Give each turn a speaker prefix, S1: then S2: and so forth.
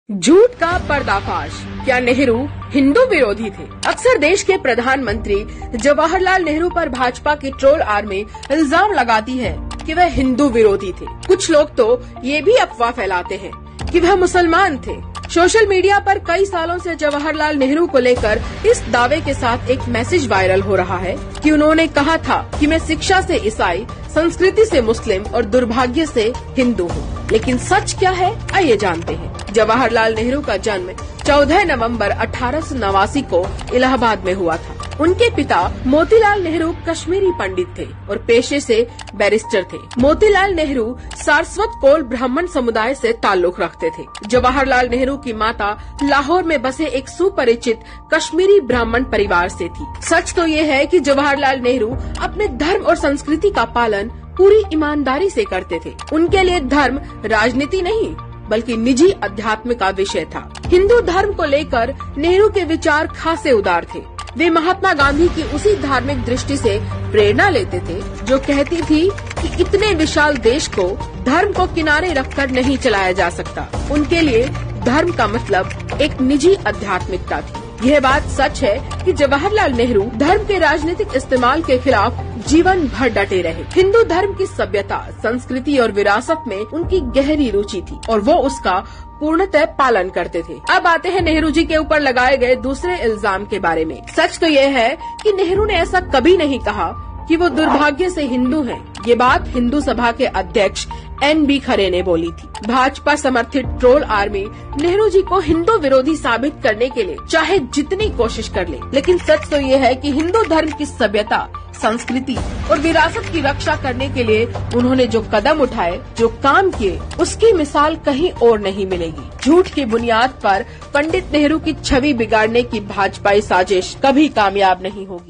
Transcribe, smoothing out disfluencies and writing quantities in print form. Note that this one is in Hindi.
S1: झूठ का पर्दाफाश। क्या नेहरू हिंदू विरोधी थे? अक्सर देश के प्रधानमंत्री जवाहरलाल नेहरू पर भाजपा की ट्रोल आर्मी इल्जाम लगाती है कि वह हिंदू विरोधी थे। कुछ लोग तो ये भी अफवाह फैलाते हैं कि वह मुसलमान थे। सोशल मीडिया पर कई सालों से जवाहरलाल नेहरू को लेकर इस दावे के साथ एक मैसेज वायरल हो रहा है कि उन्होंने कहा था कि मैं शिक्षा से ईसाई, संस्कृति से मुस्लिम और दुर्भाग्य से हिंदू हूँ। लेकिन सच क्या है, आइए जानते हैं। जवाहरलाल नेहरू का जन्म 14 नवंबर 1889 को इलाहाबाद में हुआ था। उनके पिता मोतीलाल नेहरू कश्मीरी पंडित थे और पेशे से बैरिस्टर थे। मोतीलाल नेहरू सारस्वत कौल ब्राह्मण समुदाय से ताल्लुक रखते थे। जवाहरलाल नेहरू की माता लाहौर में बसे एक सुपरिचित कश्मीरी ब्राह्मण परिवार से थी। सच तो ये है कि जवाहरलाल नेहरू अपने धर्म और संस्कृति का पालन पूरी ईमानदारी से करते थे। उनके लिए धर्म राजनीति नहीं बल्कि निजी अध्यात्म का विषय था। हिंदू धर्म को लेकर नेहरू के विचार खासे उदार थे। वे महात्मा गांधी की उसी धार्मिक दृष्टि से प्रेरणा लेते थे जो कहती थी कि इतने विशाल देश को धर्म को किनारे रखकर नहीं चलाया जा सकता। उनके लिए धर्म का मतलब एक निजी आध्यात्मिकता थी। यह बात सच है कि जवाहरलाल नेहरू धर्म के राजनीतिक इस्तेमाल के खिलाफ जीवन भर डटे रहे। हिंदू धर्म की सभ्यता, संस्कृति और विरासत में उनकी गहरी रुचि थी और वो उसका पूर्णतः पालन करते थे। अब आते हैं नेहरू जी के ऊपर लगाए गए दूसरे इल्जाम के बारे में। सच तो यह है कि नेहरू ने ऐसा कभी नहीं कहा कि वो दुर्भाग्य से हिंदू हैं। ये बात हिंदू सभा के अध्यक्ष NB खरे ने बोली थी। भाजपा समर्थित ट्रोल आर्मी नेहरू जी को हिंदू विरोधी साबित करने के लिए चाहे जितनी कोशिश कर ले, लेकिन सच तो ये है कि हिंदू धर्म की सभ्यता, संस्कृति और विरासत की रक्षा करने के लिए उन्होंने जो कदम उठाए, जो काम किए, उसकी मिसाल कहीं और नहीं मिलेगी। झूठ की बुनियाद पर पंडित नेहरू की छवि बिगाड़ने की भाजपाई साजिश कभी कामयाब नहीं होगी।